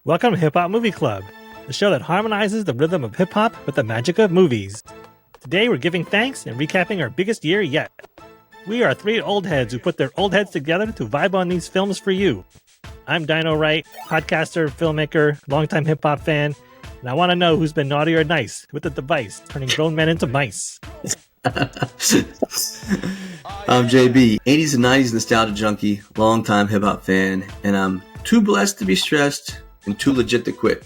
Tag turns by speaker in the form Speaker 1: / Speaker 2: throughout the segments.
Speaker 1: Welcome to Hip Hop Movie Club, the show that harmonizes the rhythm of hip hop with the magic of movies. Today we're giving thanks and recapping our biggest year yet. We are three old heads who put their old heads together to vibe on these films for you. I'm Dino Wright, podcaster, filmmaker, longtime hip hop fan, and I want to know who's been naughty or nice with the device, turning grown men into mice.
Speaker 2: I'm JB, 80s and 90s nostalgia junkie, longtime hip hop fan, and I'm too blessed to be stressed and too legit to quit.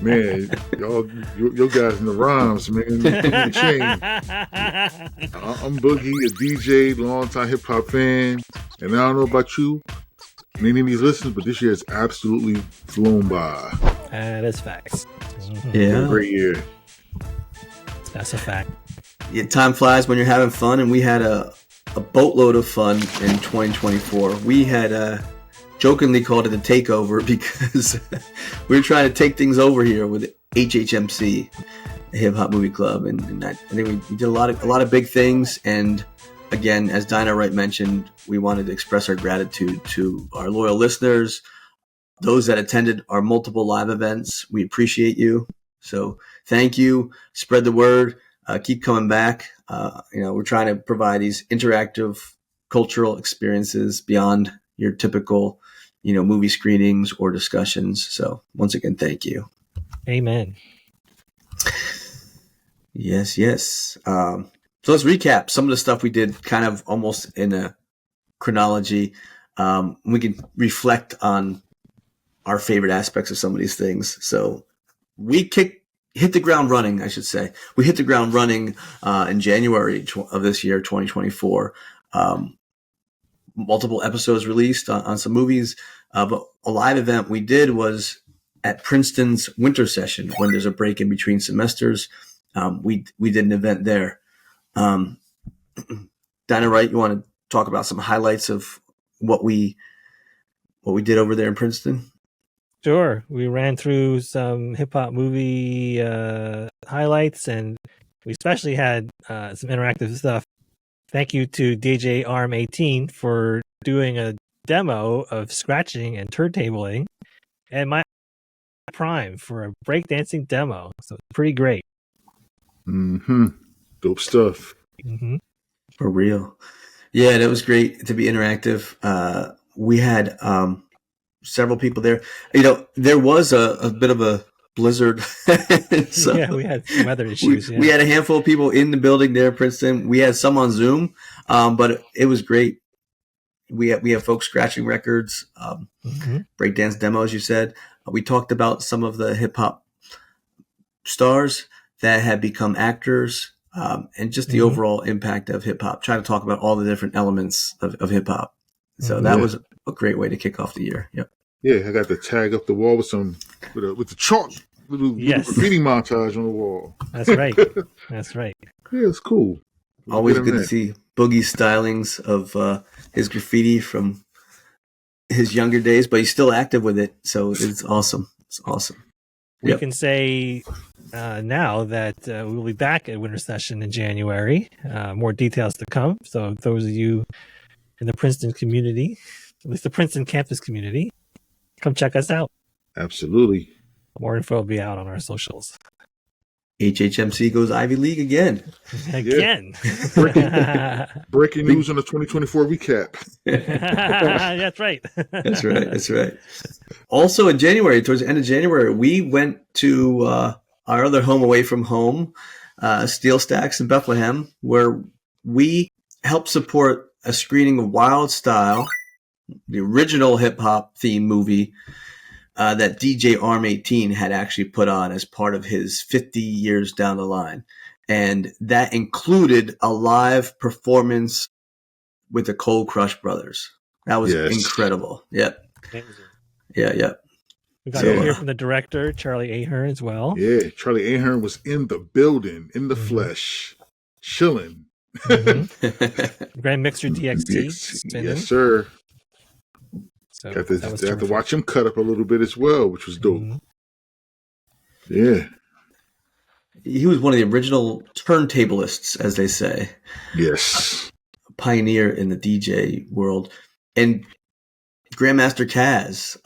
Speaker 3: Man, y'all guys in the rhymes, man. I'm Boogie, a DJ, longtime hip hop fan, and I don't know about you, and any of these listeners, but this year has absolutely flown by.
Speaker 1: That's facts.
Speaker 2: Yeah,
Speaker 3: Great year.
Speaker 1: That's a fact.
Speaker 2: Yeah, time flies when you're having fun, and we had a boatload of fun in 2024. We had jokingly called it a takeover because we were trying to take things over here with HHMC, the Hip Hop Movie Club, and I think we did a lot of big things. And again, as Dinah Wright mentioned, we wanted to express our gratitude to our loyal listeners, those that attended our multiple live events. We appreciate you. So thank you. Spread the word. Keep coming back. We're trying to provide these interactive cultural experiences beyond your typical, movie screenings or discussions. So once again, thank you.
Speaker 1: Amen.
Speaker 2: Yes. So let's recap some of the stuff we did kind of almost in a chronology. We can reflect on our favorite aspects of some of these things. So we hit the ground running, I should say. We hit the ground running in January of this year, 2024. Multiple episodes released on some movies. But a live event we did was at Princeton's winter session when there's a break in between semesters. We did an event there. Dinah Wright, you want to talk about some highlights of what we did over there in Princeton?
Speaker 1: Sure. We ran through some hip hop movie highlights, and we especially had some interactive stuff. Thank you to DJ Arm18 for doing a demo of scratching and turntabling, and my Prime for a breakdancing demo. So it's pretty great.
Speaker 3: Dope stuff.
Speaker 2: For real. Yeah, that was great to be interactive. We had several people there. There was a bit of a blizzard. So
Speaker 1: yeah, we had some weather issues.
Speaker 2: We had a handful of people in the building there in Princeton. We had some on Zoom, but it was great. We have folks scratching records, breakdance demos, you said. We talked about some of the hip hop stars that had become actors, and just the overall impact of hip hop. Trying to talk about all the different elements of hip hop. So that was a great way to kick off the year. Yep.
Speaker 3: Yeah, I got the tag up the wall with the chalk, little graffiti montage on the wall.
Speaker 1: That's right. That's right.
Speaker 3: Yeah, it's cool.
Speaker 2: Always good to see Boogie's stylings of his graffiti from his younger days, but he's still active with it. So it's awesome. It's awesome.
Speaker 1: We can say now that we'll be back at winter session in January. More details to come. So those of you in the Princeton community, at least the Princeton campus community, come check us out.
Speaker 3: Absolutely.
Speaker 1: More info will be out on our socials.
Speaker 2: HHMC goes Ivy League again.
Speaker 1: Again.
Speaker 3: Breaking news on the 2024 recap.
Speaker 1: That's right.
Speaker 2: That's right. Also in January, towards the end of January, we went to our other home away from home, SteelStacks in Bethlehem, where we helped support a screening of Wild Style, the original hip-hop theme movie that DJ Arm18 had actually put on as part of his 50 years down the line. And that included a live performance with the Cold Crush Brothers. That was incredible. Yep. Yeah.
Speaker 1: We got to hear from the director, Charlie Ahern, as well.
Speaker 3: Yeah, Charlie Ahern was in the building, in the flesh, chilling.
Speaker 1: Grand Mixer DXT.
Speaker 3: Yes, sir.
Speaker 1: So
Speaker 3: got to watch him cut up a little bit as well, which was dope. Yeah.
Speaker 2: He was one of the original turntablists, as they say.
Speaker 3: Yes.
Speaker 2: A pioneer in the DJ world. And Grandmaster Kaz,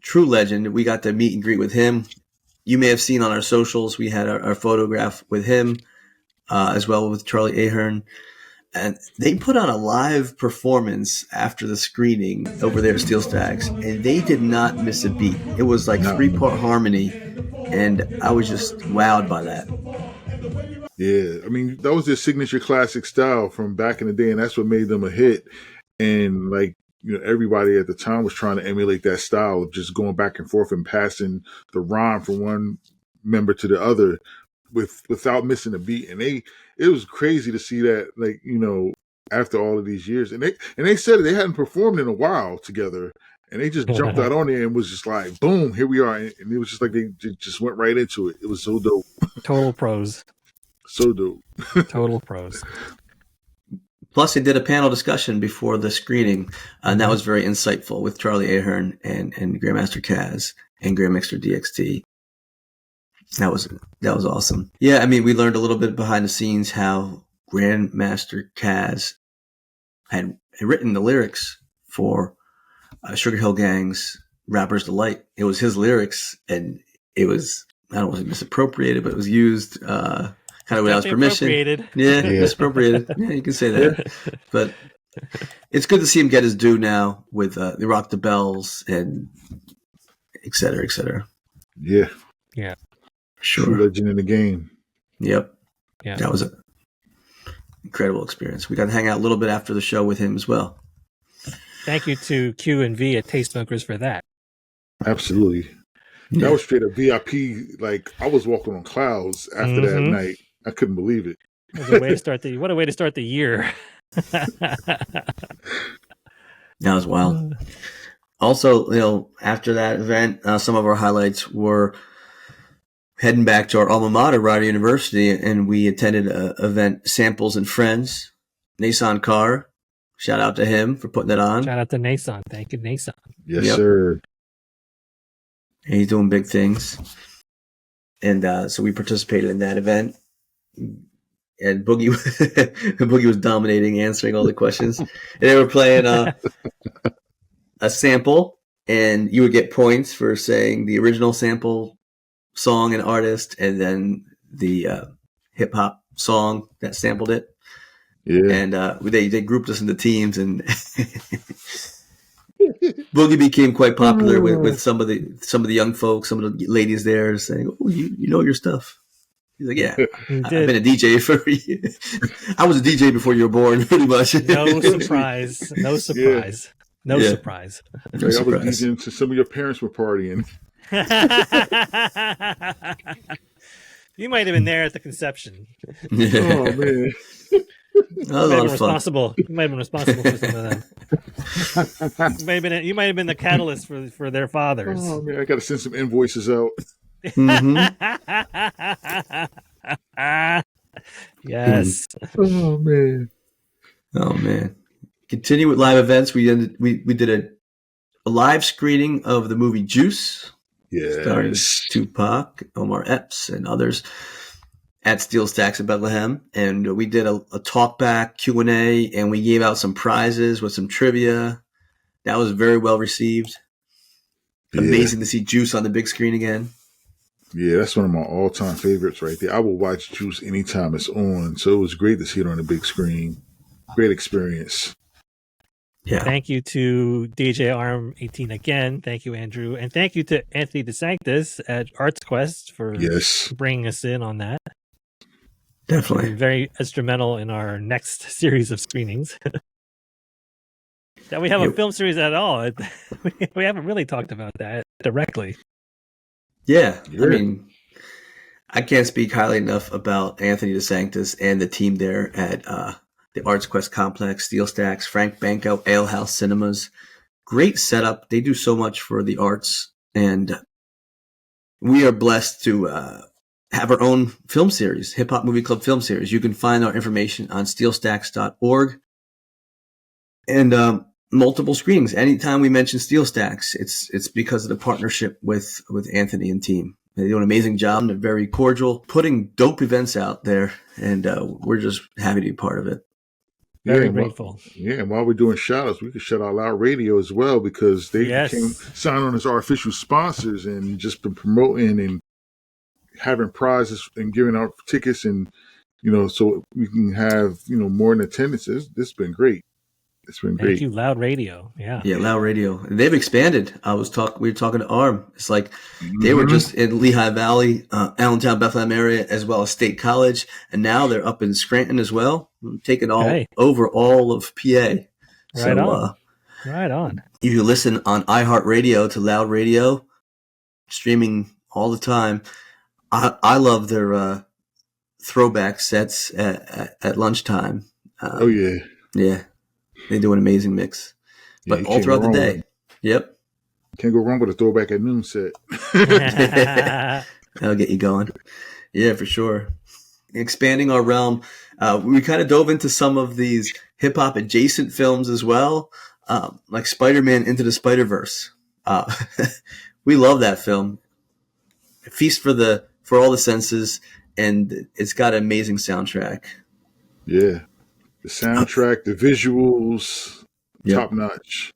Speaker 2: true legend. We got to meet and greet with him. You may have seen on our socials, we had our photograph with him, as well with Charlie Ahern. And they put on a live performance after the screening over there at SteelStacks, and they did not miss a beat. It was like 3-part harmony, and I was just wowed by that.
Speaker 3: Yeah, I mean, that was their signature classic style from back in the day, and that's what made them a hit. And like, everybody at the time was trying to emulate that style of just going back and forth and passing the rhyme from one member to the other without missing a beat. And it was crazy to see that, like, after all of these years. And they said they hadn't performed in a while together. And they just jumped out on there and was just like, boom, here we are. And it was just like they just went right into it. It was so dope.
Speaker 1: Total pros.
Speaker 3: So dope.
Speaker 1: Total pros.
Speaker 2: Plus, they did a panel discussion before the screening, and that was very insightful with Charlie Ahern and Grandmaster Kaz and Grandmaster DXT. That was awesome. Yeah, I mean, we learned a little bit behind the scenes how Grandmaster Kaz had written the lyrics for Sugar Hill Gang's Rapper's Delight. It was his lyrics, and it was, I don't want to misappropriated, but it was used kind of without his permission. Yeah, misappropriated. Yeah, you can say that. But it's good to see him get his due now with the Rock the Bells and et cetera, et cetera.
Speaker 3: Yeah.
Speaker 1: Yeah.
Speaker 2: Sure.
Speaker 3: True legend in the game.
Speaker 2: Yep.
Speaker 1: Yeah.
Speaker 2: That was an incredible experience. We got to hang out a little bit after the show with him as well.
Speaker 1: Thank you to Q and V at Taste Smokers for that.
Speaker 3: Absolutely.
Speaker 2: Yeah.
Speaker 3: That was straight up VIP. Like, I was walking on clouds after that night. I couldn't believe it.
Speaker 1: What a way to start the year.
Speaker 2: That was wild. Also, after that event, some of our highlights were heading back to our alma mater, Rider University, and we attended an event, Samples and Friends. Nason Carr, shout out to him for putting that on.
Speaker 1: Shout out to Nason. Thank you, Nason.
Speaker 3: Yes, sir.
Speaker 2: And he's doing big things. And so we participated in that event. And Boogie was dominating, answering all the questions. And they were playing a sample, and you would get points for saying the original sample song and artist, and then the hip hop song that sampled it. Yeah. And they grouped us into teams, and Boogie became quite popular with some of the young folks, some of the ladies there saying, "Oh, you know your stuff." He's like, "Yeah, I've been a DJ for years. I was a DJ before you were born, pretty much."
Speaker 1: No surprise. No surprise. Yeah. No surprise.
Speaker 3: I was DJing to some of your parents were partying.
Speaker 1: You might have been there at the conception.
Speaker 2: Yeah.
Speaker 3: Oh man.
Speaker 2: That was a lot of fun.
Speaker 1: You might have been responsible for some of them. You might have been the catalyst for their fathers.
Speaker 3: Oh man, I got to send some invoices out.
Speaker 1: Yes.
Speaker 3: Oh
Speaker 2: man. Continue with live events. We did a live screening of the movie Juice.
Speaker 3: Yeah.
Speaker 2: Starring Tupac, Omar Epps, and others at SteelStacks in Bethlehem. And we did a talk back Q&A, and we gave out some prizes with some trivia. That was very well received. Yeah. Amazing to see Juice on the big screen again.
Speaker 3: Yeah, that's one of my all-time favorites right there. I will watch Juice anytime it's on. So it was great to see it on the big screen. Great experience.
Speaker 1: Yeah. Thank you to DJ Arm 18 again. Thank you, Andrew. And thank you to Anthony DeSanctis at Arts Quest for bringing us in on that.
Speaker 2: Definitely.
Speaker 1: Very instrumental in our next series of screenings. That we have a film series at all. We haven't really talked about that directly.
Speaker 2: Yeah. I mean, I can't speak highly enough about Anthony DeSanctis and the team there at the Arts Quest Complex, SteelStacks, Frank Banco, Ale House Cinemas. Great setup. They do so much for the arts. And we are blessed to have our own film series, Hip Hop Movie Club film series. You can find our information on steelstacks.org. And multiple screenings. Anytime we mention SteelStacks, it's because of the partnership with Anthony and team. They do an amazing job. They're very cordial, putting dope events out there, and we're just happy to be part of it.
Speaker 1: Very grateful.
Speaker 3: And while we're doing shout outs, we could shout out Loud Radio as well, because they became signed on as our official sponsors and just been promoting and having prizes and giving out tickets, and so we can have more in attendance. This has been great. It's been great.
Speaker 1: Thank you, Loud Radio. Yeah,
Speaker 2: Loud Radio. They've expanded. We were talking to Arm. It's like they were just in Lehigh Valley, Allentown, Bethlehem area, as well as State College, and now they're up in Scranton as well, taking over all of PA.
Speaker 1: Right on.
Speaker 2: You listen on iHeartRadio to Loud Radio, streaming all the time. I love their throwback sets at lunchtime. Yeah. They do an amazing mix, but all throughout the day. Yep.
Speaker 3: Can't go wrong with a throwback at noon set.
Speaker 2: That'll get you going. Yeah, for sure. Expanding our realm, we kind of dove into some of these hip hop adjacent films as well, like Spider-Man Into the Spider-Verse. We love that film. A feast for all the senses, and it's got an amazing soundtrack.
Speaker 3: Yeah. The soundtrack, the visuals, top notch.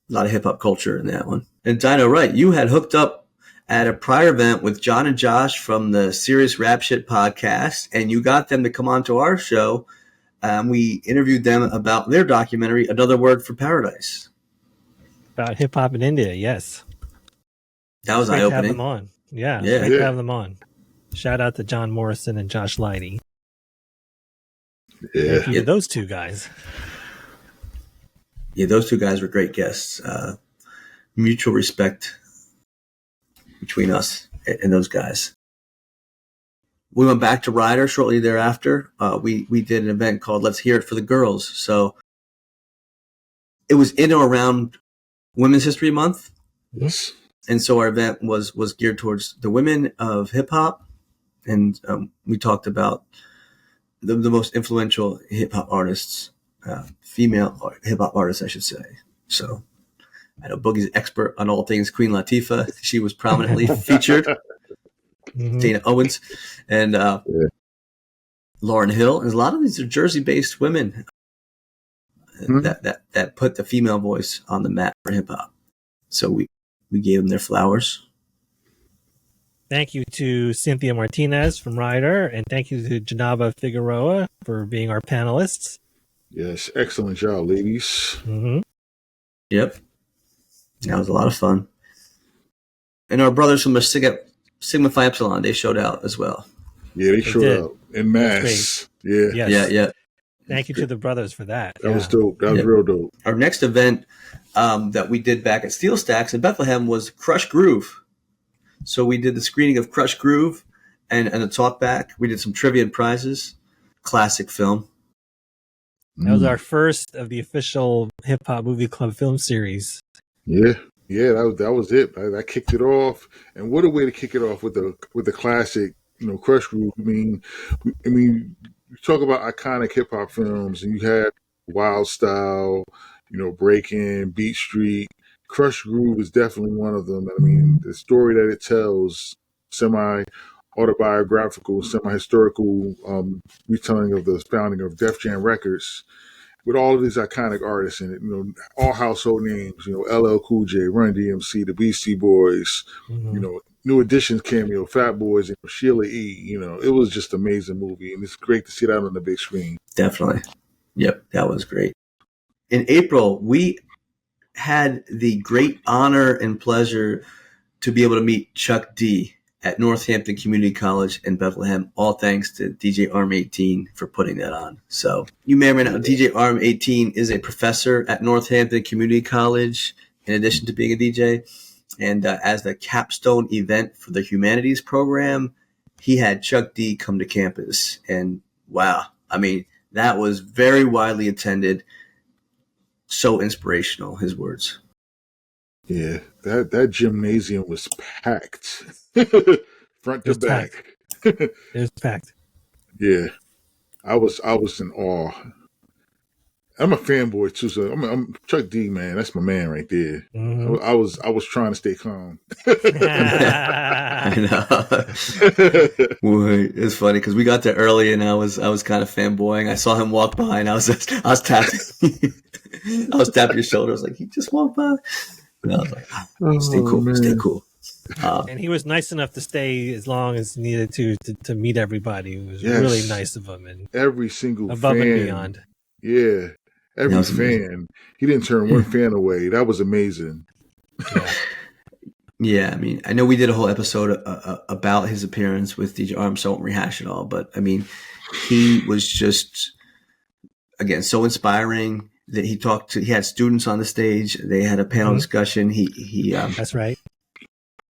Speaker 2: A lot of hip hop culture in that one. And Dino, right, you had hooked up at a prior event with John and Josh from the Serious Rap Shit podcast, and you got them to come on to our show. We interviewed them about their documentary, Another Word for Paradise.
Speaker 1: About hip hop in India, yes.
Speaker 2: That was eye-opening.
Speaker 1: Have them on. Yeah, great to have them on. Shout out to John Morrison and Josh Leidy.
Speaker 3: Yeah.
Speaker 1: Thank you to those two guys.
Speaker 2: Yeah, those two guys were great guests. Mutual respect between us and those guys. We went back to Ryder shortly thereafter. We did an event called Let's Hear It for the Girls. So it was in or around Women's History Month.
Speaker 3: Yes.
Speaker 2: And so our event was geared towards the women of hip hop. And we talked about the most influential hip hop artists, female hip hop artists, I should say. So I know Boogie's expert on all things Queen Latifah. She was prominently featured. Dana Owens and Lauryn Hill. And a lot of these are Jersey-based women that put the female voice on the map for hip hop. So we gave them their flowers.
Speaker 1: Thank you to Cynthia Martinez from Ryder, and thank you to Janaba Figueroa for being our panelists.
Speaker 3: Yes, excellent job, ladies.
Speaker 1: Mm-hmm.
Speaker 2: Yep. That was a lot of fun. And our brothers from the Sigma Phi Epsilon, they showed out as well.
Speaker 3: Yeah, they showed out en masse. Yeah.
Speaker 1: Yes.
Speaker 2: Yeah.
Speaker 1: Thank you to the brothers for that.
Speaker 3: That was dope. That was real dope.
Speaker 2: Our next event that we did back at SteelStacks in Bethlehem was Crush Groove. So we did the screening of Crush Groove and a talk back. We did some trivia and prizes. Classic film.
Speaker 1: That was our first of the official Hip Hop Movie Club film series.
Speaker 3: Yeah, that was it. I kicked it off, and what a way to kick it off with the classic, Crush Groove. I mean, you talk about iconic hip hop films, and you had Wild Style, Breakin, Beat Street. Crush Groove is definitely one of them. I mean, the story that it tells, semi-autobiographical, semi-historical retelling of the founding of Def Jam Records, with all of these iconic artists in it, all household names, LL Cool J, Run DMC, the Beastie Boys, New Editions cameo, Fat Boys, and Sheila E. It was just an amazing movie, and it's great to see that on the big screen.
Speaker 2: Definitely. Yep, that was great. In April, we had the great honor and pleasure to be able to meet Chuck D at Northampton Community College in Bethlehem, all thanks to DJ Arm 18 for putting that on. So you may or may not know, DJ Arm 18 is a professor at Northampton Community College, in addition to being a DJ. And as the capstone event for the humanities program, he had Chuck D come to campus. And wow, I mean, that was very widely attended. So inspirational, his words.
Speaker 3: Yeah, that gymnasium was packed. Front to back.
Speaker 1: It was packed.
Speaker 3: Yeah. I was in awe. I'm a fanboy too, so I'm Chuck D, man. That's my man right there.
Speaker 1: Mhm.
Speaker 3: I was trying to stay calm.
Speaker 2: I know. Boy, it's funny because we got there early, and I was kind of fanboying. I saw him walk by, and I was tapping, I was tapping your shoulder. I was like, he just walked by, and I was like, stay cool,
Speaker 3: man.
Speaker 2: stay cool.
Speaker 1: And he was nice enough to stay as long as needed to meet everybody. It was really nice of him and
Speaker 3: every single
Speaker 1: above
Speaker 3: fan,
Speaker 1: and beyond.
Speaker 3: Yeah, every
Speaker 2: was amazing.
Speaker 3: fan. He didn't turn one fan away. That was amazing.
Speaker 1: Yeah.
Speaker 2: Yeah, I mean, I know we did a whole episode about his appearance with DJ Arms, so I won't rehash it all. But I mean, he was just, again, so inspiring that he had students on the stage. They had a panel discussion. He
Speaker 1: That's right.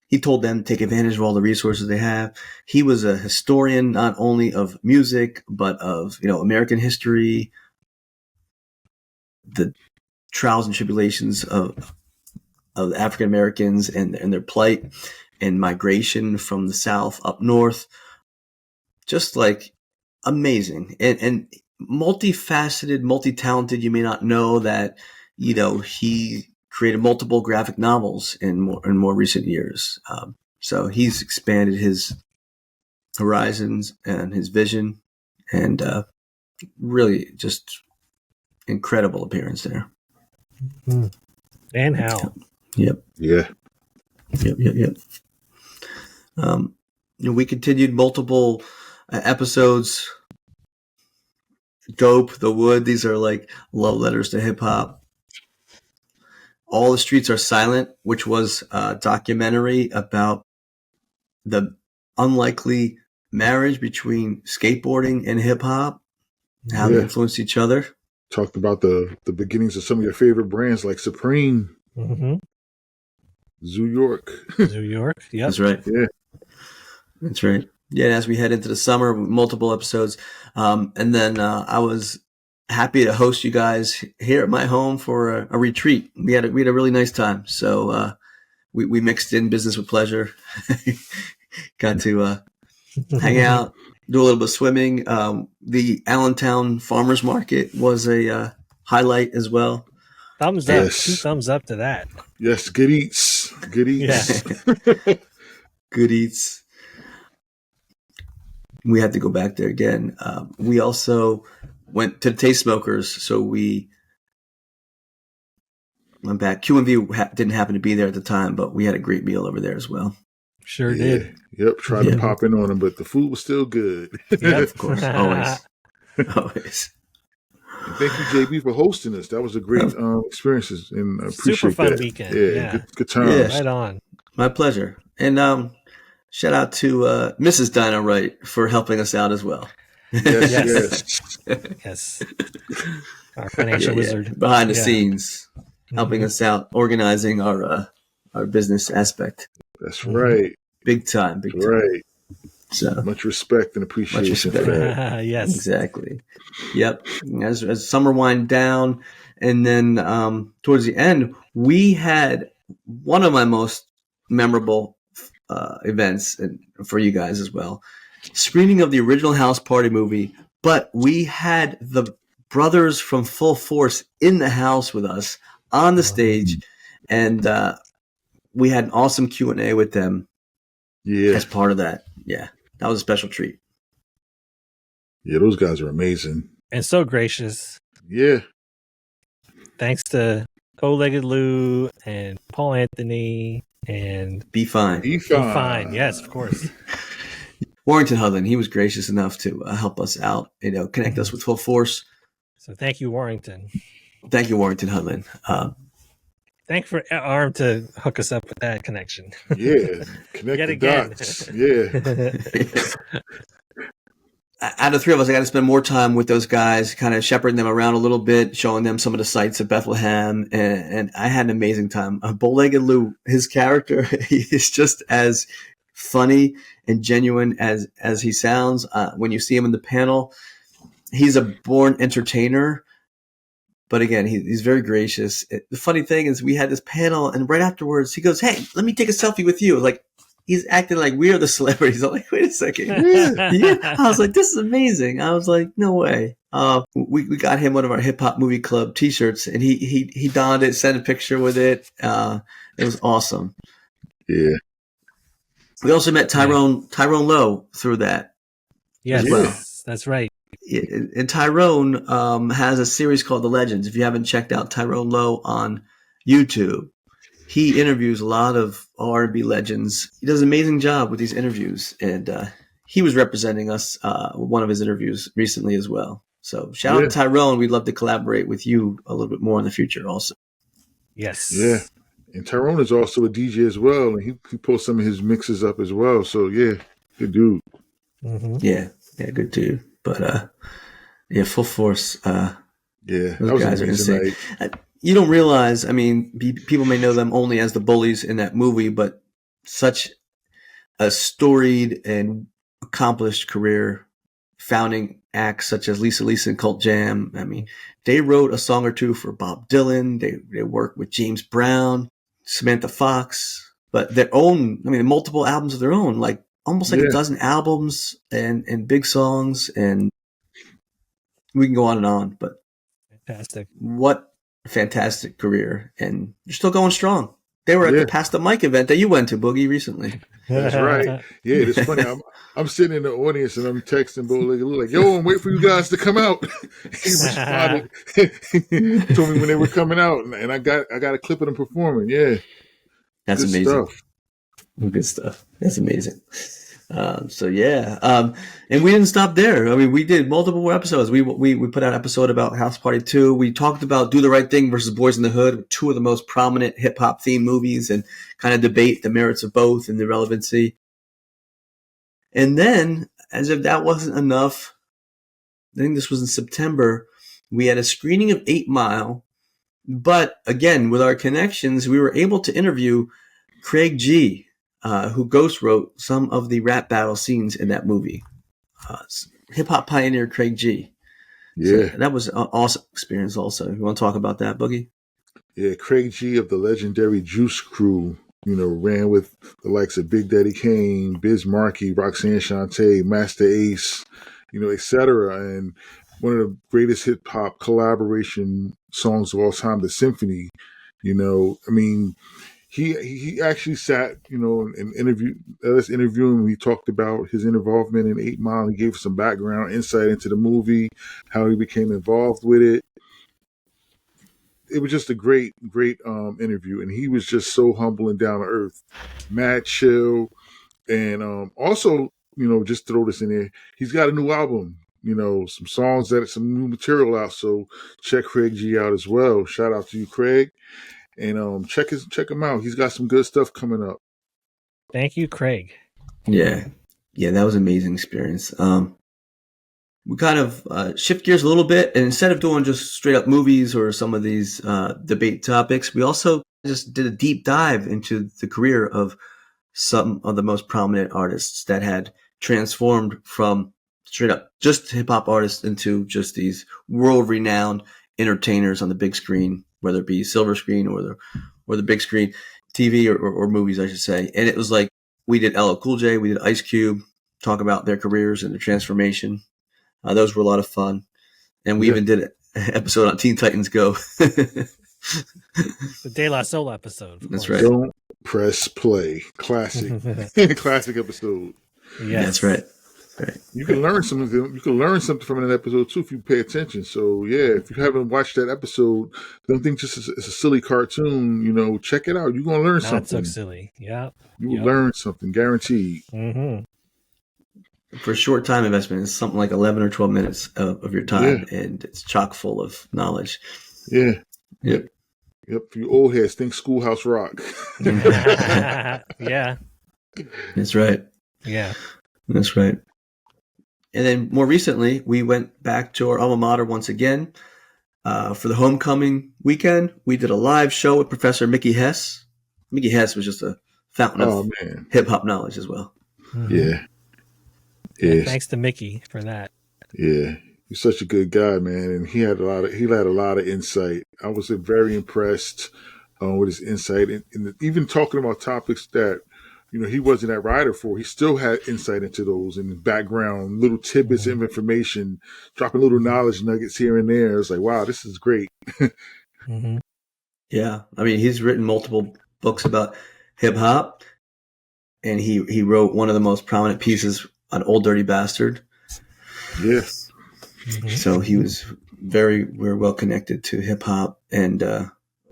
Speaker 2: He told them to take advantage of all the resources they have. He was a historian, not only of music, but of, American history, the trials and tribulations of African Americans and their plight and migration from the South up north. Just like amazing and multifaceted, multi-talented. You may not know that, he created multiple graphic novels in more recent years. So he's expanded his horizons and his vision, and really just incredible appearance there.
Speaker 1: And how.
Speaker 2: Yep.
Speaker 3: Yeah.
Speaker 2: Yep. We continued multiple episodes. Dope, The Wood. These are like love letters to hip hop. All the Streets Are Silent, which was a documentary about the unlikely marriage between skateboarding and hip hop, how they influenced each other.
Speaker 3: Talked about the beginnings of some of your favorite brands like Supreme, Zoo York.
Speaker 1: New York, yep.
Speaker 2: That's right.
Speaker 3: Yeah.
Speaker 2: That's right. Yeah, as we head into the summer, multiple episodes. And then I was happy to host you guys here at my home for a retreat. We had a really nice time. So we mixed in business with pleasure. Got to hang out, do a little bit of swimming. The Allentown Farmers Market was a highlight as well.
Speaker 1: Thumbs up.
Speaker 3: Yes.
Speaker 1: 2 thumbs up to that.
Speaker 3: Yes, good eats. Good eats.
Speaker 1: Yeah.
Speaker 2: Good eats. We had to go back there again. We also went to the Taste Smokers, so we went back. QMV didn't happen to be there at the time, but we had a great meal over there as well.
Speaker 1: Sure did.
Speaker 3: Yep, tried to pop in on them, but the food was still good.
Speaker 2: Yeah, of course. Always.
Speaker 3: And thank you, JB, for hosting us. That was a great experience, and I appreciate
Speaker 1: Super fun
Speaker 3: that.
Speaker 1: weekend.
Speaker 3: Yeah,
Speaker 1: Yeah.
Speaker 3: Good time.
Speaker 2: Yeah.
Speaker 1: Right on.
Speaker 2: My pleasure. And shout out to Mrs. Dinah Wright for helping us out as well.
Speaker 3: Yes.
Speaker 1: Yes. Our financial wizard.
Speaker 2: Behind the scenes, helping us out, organizing our business aspect.
Speaker 3: That's right.
Speaker 2: Big time.
Speaker 3: Right.
Speaker 2: So
Speaker 3: Much respect and appreciation for
Speaker 2: respect.
Speaker 3: that.
Speaker 1: Yes.
Speaker 2: exactly. Yep. As summer wind down, and then towards the end, we had one of my most memorable events for you guys as well. Screening of the original House Party movie, but we had the brothers from Full Force in the house with us on the stage, and we had an awesome Q&A with them as part of that. Yeah, that was a special treat.
Speaker 3: Yeah, those guys are amazing.
Speaker 1: And so gracious.
Speaker 3: Yeah.
Speaker 1: Thanks to Bow-Legged Lou and Paul Anthony and
Speaker 2: Be Fine.
Speaker 1: Be Fine. Yes, of course.
Speaker 2: Warrington Hudlin, he was gracious enough to help us out, connect us with Full Force.
Speaker 1: So thank you, Warrington.
Speaker 2: Thank you, Warrington Hudlin.
Speaker 1: Thank you for Arm to hook us up with that connection.
Speaker 3: Yeah. Connect
Speaker 1: Yet
Speaker 3: the
Speaker 1: again.
Speaker 3: dots. Yeah.
Speaker 2: Out of the three of us, I got to spend more time with those guys, kind of shepherding them around a little bit, showing them some of the sights of Bethlehem, and I had an amazing time. Bow-Legged Lou, his character, he is just as funny and genuine as he sounds. When you see him in the panel, he's a born entertainer, but again, he's very gracious. The funny thing is, we had this panel, and right afterwards, he goes, "Hey, let me take a selfie with you." Like, he's acting like we are the celebrities. I'm like, wait a second. Yeah. I was like, this is amazing. I was like, no way. We got him one of our Hip Hop Movie Club T-shirts, and he donned it, sent a picture with it. It was awesome.
Speaker 3: Yeah.
Speaker 2: We also met Tyrone Lowe through that.
Speaker 1: Yes,
Speaker 2: as well.
Speaker 1: That's right.
Speaker 2: And Tyrone has a series called The Legends. If you haven't checked out Tyrone Lowe on YouTube, he interviews a lot of R&B legends. He does an amazing job with these interviews, and he was representing us with one of his interviews recently as well. So shout out to Tyrone. We'd love to collaborate with you a little bit more in the future also.
Speaker 1: Yes.
Speaker 3: Yeah. And Tyrone is also a DJ as well, and he posts some of his mixes up as well. So yeah, good dude.
Speaker 1: Mm-hmm.
Speaker 2: Yeah, good dude. But full force.
Speaker 3: That
Speaker 2: those
Speaker 3: was
Speaker 2: guys
Speaker 3: an
Speaker 2: are insane.
Speaker 3: night.
Speaker 2: You don't realize. I mean, people may know them only as the bullies in that movie, but such a storied and accomplished career, founding acts such as Lisa and Cult Jam. I mean, they wrote a song or two for Bob Dylan. They worked with James Brown, Samantha Fox, but their own. I mean, multiple albums of their own, like almost like a dozen albums and big songs, and we can go on and on. But
Speaker 1: fantastic!
Speaker 2: What a fantastic career, and you're still going strong. They were at the Pass the Mic event that you went to, Boogie, recently.
Speaker 3: That's right. Yeah, it's funny. I'm sitting in the audience and I'm texting Bo like, yo, I'm waiting for you guys to come out. He responded, told me when they were coming out, and I got a clip of them performing. Yeah,
Speaker 2: that's
Speaker 3: good
Speaker 2: amazing.
Speaker 3: Stuff.
Speaker 2: Good stuff. That's amazing. And we didn't stop there. I mean, we did multiple more episodes. We put out an episode about House Party 2. We talked about Do the Right Thing versus Boys in the Hood, two of the most prominent hip hop themed movies, and kind of debate the merits of both and the relevancy. And then, as if that wasn't enough, I think this was in September, we had a screening of 8 Mile. But again, with our connections, we were able to interview Craig G., who ghost wrote some of the rap battle scenes in that movie. Hip hop pioneer Craig G.
Speaker 3: Yeah.
Speaker 2: So that was an awesome experience also. You want to talk about that, Boogie?
Speaker 3: Yeah, Craig G. of the legendary Juice Crew, ran with the likes of Big Daddy Kane, Biz Markie, Roxanne Shante, Master Ace, etc. And one of the greatest hip hop collaboration songs of all time, The Symphony. He actually sat, and interviewed us. Interviewing. We talked about his involvement in 8 Mile. He gave some background insight into the movie, how he became involved with it. It was just a great interview, and he was just so humble and down to earth, mad chill, and also, just throw this in there. He's got a new album, some songs some new material out. So check Craig G out as well. Shout out to you, Craig. And check him out. He's got some good stuff coming up.
Speaker 1: Thank you, Craig.
Speaker 2: Yeah, that was an amazing experience. We kind of shift gears a little bit, and instead of doing just straight up movies or some of these debate topics, we also just did a deep dive into the career of some of the most prominent artists that had transformed from straight up just hip hop artists into just these world renowned entertainers on the big screen, whether it be silver screen or the big screen, TV or movies, I should say. And it was like we did LL Cool J, we did Ice Cube, talk about their careers and their transformation. Those were a lot of fun. And we even did an episode on Teen Titans Go.
Speaker 1: The De La Soul episode.
Speaker 2: That's right.
Speaker 3: Don't press play. Classic. Classic episode.
Speaker 2: Yeah, that's right.
Speaker 3: You can learn something. You can learn something from an episode too if you pay attention. So yeah, if you haven't watched that episode, don't think just it's a silly cartoon. Check it out. You're gonna learn something.
Speaker 1: Not so silly. Yeah,
Speaker 3: you will learn something, guaranteed.
Speaker 1: Mm-hmm.
Speaker 2: For a short time investment, it's something like 11 or 12 minutes of your time, and it's chock full of knowledge.
Speaker 3: Yeah.
Speaker 2: Yep.
Speaker 3: For you old heads, think Schoolhouse Rock.
Speaker 1: Yeah.
Speaker 2: That's right.
Speaker 1: Yeah.
Speaker 2: That's right. And then more recently, we went back to our alma mater once again for the homecoming weekend. We did a live show with Professor Mickey Hess. Mickey Hess was just a fountain of hip hop knowledge as well.
Speaker 1: Mm-hmm.
Speaker 3: Yeah.
Speaker 1: Yeah. Thanks to Mickey for that.
Speaker 3: Yeah, he's such a good guy, man, and he had a lot of insight. I was very impressed with his insight, and even talking about topics that he wasn't at Rider for, he still had insight into those and background, little tidbits of information, dropping little knowledge nuggets here and there. It's like, wow, this is great.
Speaker 1: Mm-hmm.
Speaker 2: Yeah, I mean, he's written multiple books about hip hop, and he wrote one of the most prominent pieces on Old Dirty Bastard.
Speaker 3: Yes.
Speaker 1: Mm-hmm.
Speaker 2: So he was very well connected to hip hop. And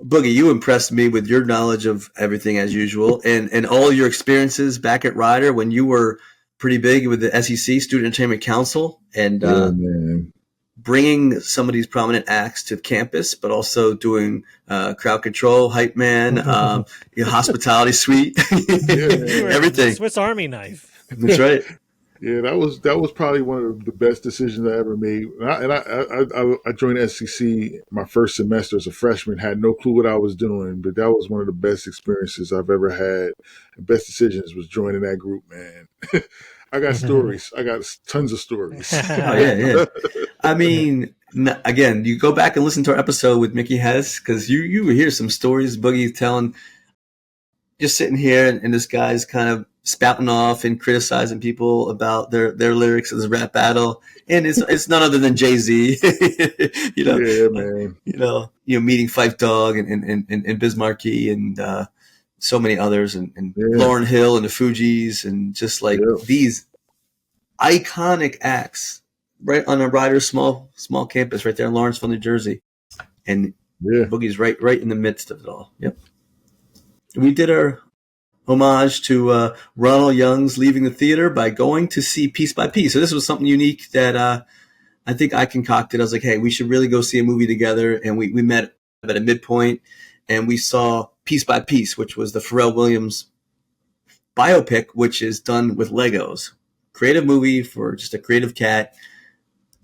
Speaker 2: Boogie, you impressed me with your knowledge of everything as usual, and all your experiences back at Rider when you were pretty big with the SEC, Student Entertainment Council, and
Speaker 3: man.
Speaker 2: bringing some of these prominent acts to campus, but also doing crowd control, hype man, hospitality suite, everything.
Speaker 1: Swiss Army knife.
Speaker 2: That's right.
Speaker 3: Yeah, that was probably one of the best decisions I ever made. I joined SEC my first semester as a freshman, had no clue what I was doing, but that was one of the best experiences I've ever had. The best decisions was joining that group, man. I got stories. I got tons of stories.
Speaker 2: Oh, yeah. I mean, again, you go back and listen to our episode with Mickey Hess, because you hear some stories Boogie's telling, just sitting here and this guy's kind of spouting off and criticizing people about their lyrics of this rap battle, and it's none other than Jay-Z.
Speaker 3: Yeah, man.
Speaker 2: Meeting Phife Dawg and Biz Markie and so many others, and Lauryn Hill and the Fugees, and just like these iconic acts right on a Rider small campus right there in Lawrenceville, New Jersey, and Boogie's right in the midst of it all. Yep. We did our homage to Ronald Young's Leaving the Theater by going to see Piece by Piece. So this was something unique that I think I concocted. I was like, hey, we should really go see a movie together. And we met at a midpoint, and we saw Piece by Piece, which was the Pharrell Williams biopic, which is done with Legos. Creative movie for just a creative cat.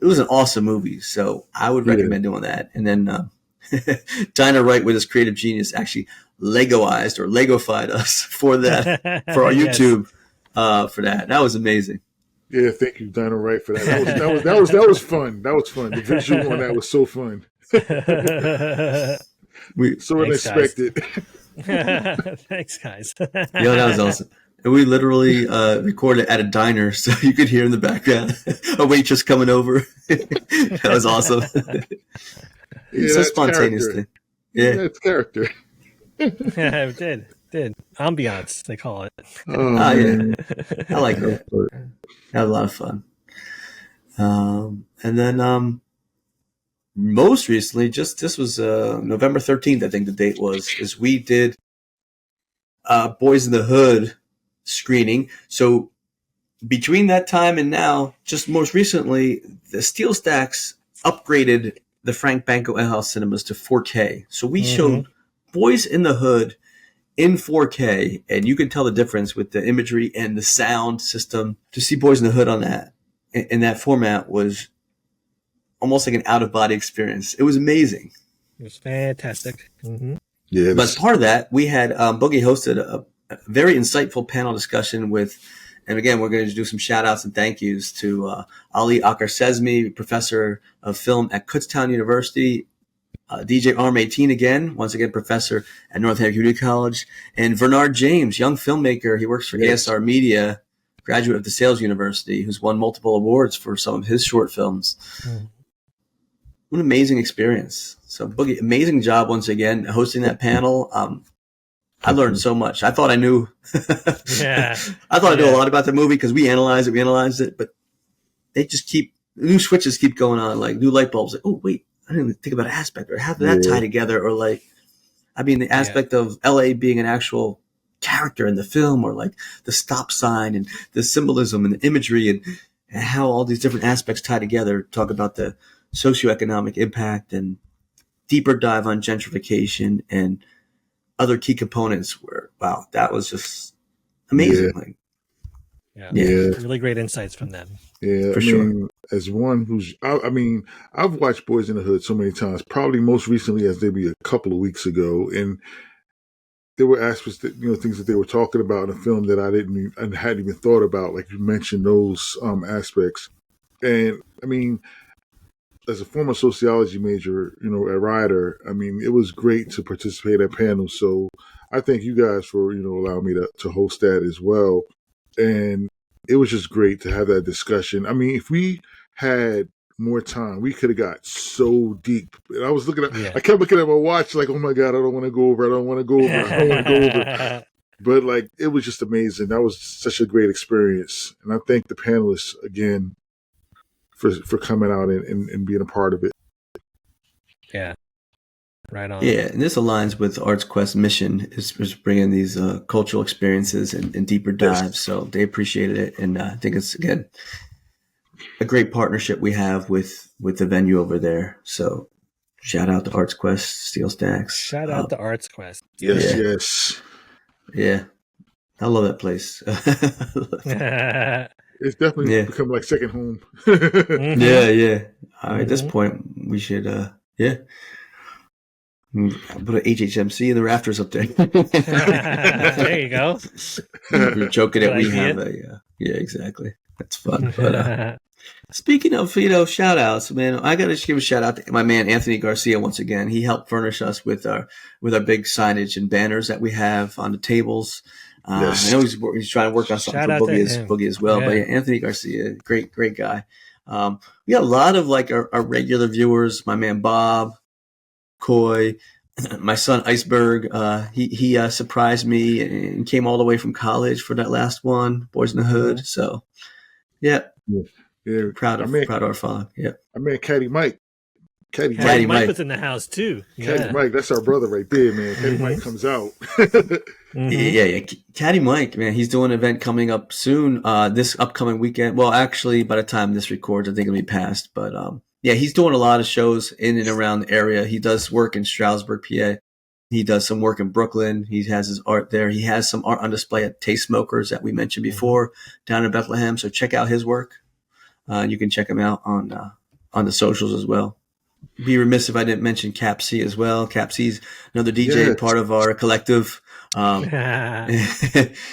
Speaker 2: It was an awesome movie. So I would recommend doing that. And then Dinah Wright, with his creative genius, actually Legoized or Legofied us for that, for our YouTube, for that. That was amazing.
Speaker 3: Yeah, thank you, Dinah Wright, for that. That was fun. That was fun. The visual on that was so fun. Unexpected.
Speaker 1: Thanks, guys.
Speaker 2: Yeah, that was awesome. And we literally recorded at a diner, so you could hear in the background a waitress coming over. That was awesome. It's a spontaneous thing. Yeah,
Speaker 3: that's character.
Speaker 1: Yeah, it did. Ambiance, they call it.
Speaker 2: Yeah. I like that. Had a lot of fun. And then most recently, this was November 13th, I think the date was, is we did Boys in the Hood screening. So between that time and now, just most recently, the SteelStacks upgraded the Frank Banco House cinemas to 4K. So we showed Boys in the Hood in 4K, and you can tell the difference with the imagery and the sound system. To see Boys in the Hood on that, in that format, was almost like an out-of-body experience. It was amazing.
Speaker 1: It was fantastic. Mm-hmm.
Speaker 3: Yeah,
Speaker 2: but as part of that, we had Boogie hosted a very insightful panel discussion with, and again, we're going to do some shout-outs and thank yous to Ali Akarsezmi, professor of film at Kutztown University, DJ Arm 18 again, once again, professor at Northampton Community College, and Bernard James, young filmmaker. He works for ASR Media, graduate of DeSales University, who's won multiple awards for some of his short films. What an amazing experience. So, Boogie, amazing job once again hosting that panel. I learned so much. I thought I knew. I thought I knew a lot about the movie because we analyzed it, but they just new switches keep going on, like new light bulbs. Like, oh, wait. I didn't even think about an aspect, or how did that tie together, or the aspect of LA being an actual character in the film, or like the stop sign and the symbolism and the imagery and how all these different aspects tie together. Talk about the socioeconomic impact and deeper dive on gentrification and other key components. Where, wow, that was just amazing.
Speaker 1: Really great insights from them.
Speaker 3: Yeah,
Speaker 2: for sure.
Speaker 3: As one who's, I've watched Boys in the Hood so many times, probably most recently as maybe a couple of weeks ago, and there were aspects that, things that they were talking about in the film that I hadn't even thought about, like you mentioned those aspects. And as a former sociology major, at Rider, it was great to participate at panels. So I thank you guys for, allowing me to host that as well. And it was just great to have that discussion. I mean, if we had more time, we could have got so deep. And I kept looking at my watch like, oh my God, I don't want to go over. I don't want to go over. I don't want to go over. But like, it was just amazing. That was such a great experience. And I thank the panelists again for coming out and being a part of it.
Speaker 1: Yeah. Right on.
Speaker 2: Yeah, and this aligns with Arts Quest's mission is bringing these cultural experiences and deeper dives. Yes. So they appreciated it, and I think it's again a great partnership we have with the venue over there. So shout out to Arts Quest, SteelStacks.
Speaker 1: Shout out to Arts Quest.
Speaker 3: Yes.
Speaker 2: Yeah, I love that place.
Speaker 3: It's definitely become like second home.
Speaker 2: Yeah. At this point, we should put an HHMC in the rafters up there.
Speaker 1: There you go.
Speaker 2: We're joking that we have exactly. That's fun. But speaking of, shout outs, man, I got to give a shout out to my man, Anthony Garcia, once again. He helped furnish us with our big signage and banners that we have on the tables. Yes. I know he's trying to work on something for Boogie as well. Yeah. But Anthony Garcia, great guy. We got a lot of like our regular viewers, my man, Bob, Coy, my son Iceberg, he surprised me and came all the way from college for that last one, Boys in the Hood. So, yeah. Proud of our father. Yeah,
Speaker 3: I mean, Caddy Mike.
Speaker 1: Caddy Mike was in the house too.
Speaker 3: Caddy Mike, that's our brother right there, man. Caddy Mike comes out.
Speaker 2: Yeah. Caddy Mike, man, he's doing an event coming up soon. This upcoming weekend. Well, actually, by the time this records, I think it'll be past. But he's doing a lot of shows in and around the area. He does work in Stroudsburg, PA. He does some work in Brooklyn. He has his art there. He has some art on display at Taste Smokers that we mentioned before down in Bethlehem. So check out his work. You can check him out on the socials as well. Be remiss if I didn't mention Cap C as well. Cap C's another DJ, part of our collective.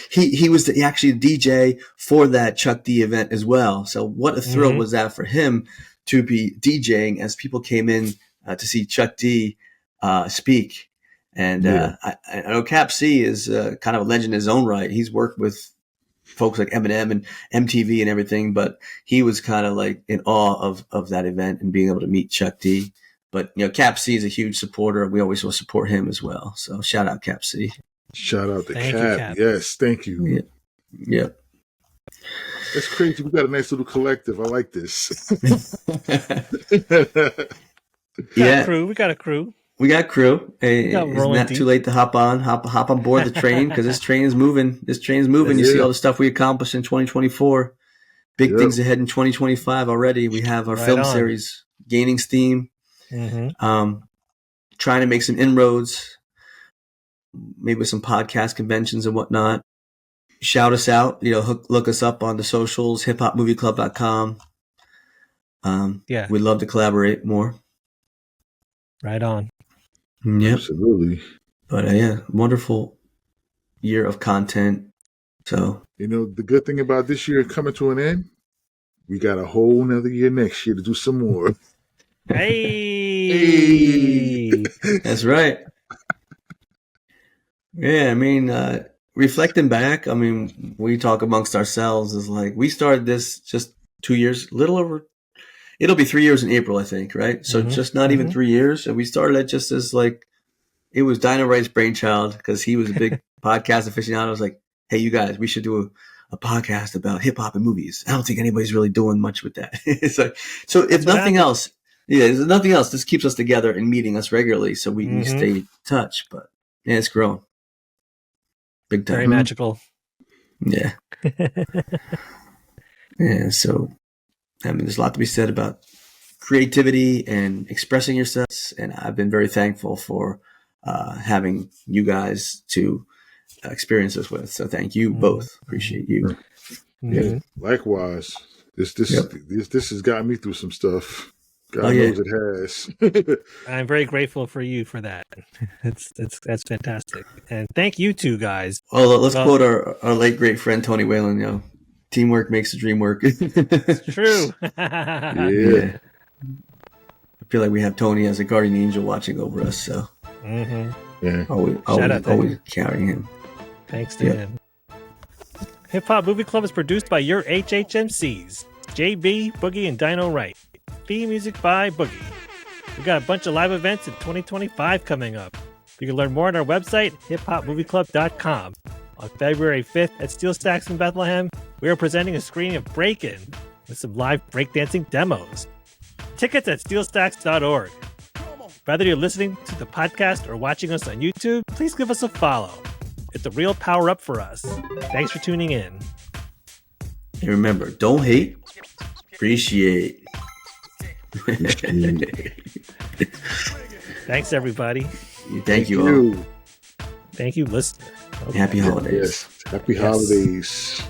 Speaker 2: He was actually the DJ for that Chuck D event as well. So what a thrill was that for him to be DJing as people came in to see Chuck D speak. And I know Cap C is kind of a legend in his own right. He's worked with folks like Eminem and MTV and everything, but he was kind of like in awe of that event and being able to meet Chuck D. But Cap C is a huge supporter. We always will support him as well. So shout out Cap C.
Speaker 3: Shout out to Cap. Yes, thank you.
Speaker 2: Yeah.
Speaker 3: That's crazy. We got a nice little collective. I like this.
Speaker 1: We got a crew.
Speaker 2: Hey, it's not too late to hop on board the train because this train is moving. You see all the stuff we accomplished in 2024. Big things ahead in 2025 already. We have our film series gaining steam. Trying to make some inroads, maybe with some podcast conventions and whatnot. Shout us out. Look us up on the socials, hiphopmovieclub.com. We'd love to collaborate more.
Speaker 1: Right on.
Speaker 2: Yeah,
Speaker 3: absolutely.
Speaker 2: But wonderful year of content. So
Speaker 3: the good thing about this year coming to an end, we got a whole nother year next year to do some more.
Speaker 1: Hey.
Speaker 2: That's right. Yeah, I mean, reflecting back, I mean, we talk amongst ourselves is like we started this just 2 years, little over. It'll be 3 years in April, I think, right? So just not even 3 years. And we started it just as like, it was Dino Wright's brainchild because he was a big podcast aficionado. I was like, hey, you guys, we should do a podcast about hip hop and movies. I don't think anybody's really doing much with that. It's like, so if nothing else, there's nothing else. This keeps us together and meeting us regularly so we can stay in touch. But it's growing. Big time.
Speaker 1: Very magical.
Speaker 2: Yeah. So I mean, there's a lot to be said about creativity and expressing yourselves, and I've been very thankful for having you guys to experience this with. So thank you both. Appreciate you.
Speaker 3: Yeah, likewise. This has gotten me through some stuff. God knows it has.
Speaker 1: I'm very grateful for you for that. That's fantastic, and thank you two guys.
Speaker 2: Well, let's quote our late great friend Tony Whalen. Teamwork makes the dream work.
Speaker 1: It's true.
Speaker 2: Yeah. I feel like we have Tony as a guardian angel watching over us. So
Speaker 3: Yeah.
Speaker 1: Shout out to
Speaker 2: Always carrying him.
Speaker 1: Thanks to
Speaker 2: Yep.
Speaker 1: him. Hip Hop Movie Club is produced by your HHMCs, JB, Boogie, and Dino Wright. Theme music by Boogie. We got a bunch of live events in 2025 coming up. You can learn more on our website, hiphopmovieclub.com. On February 5th at SteelStacks in Bethlehem, we are presenting a screening of Breakin with some live breakdancing demos. Tickets at SteelStacks.org. Whether you're listening to the podcast or watching us on YouTube, please give us a follow. It's a real power up for us. Thanks for tuning in.
Speaker 2: And remember, don't hate, appreciate.
Speaker 1: Thanks, everybody.
Speaker 2: Thank you all.
Speaker 1: Thank you, listener. Okay.
Speaker 2: Happy holidays.
Speaker 3: Yes. Happy holidays.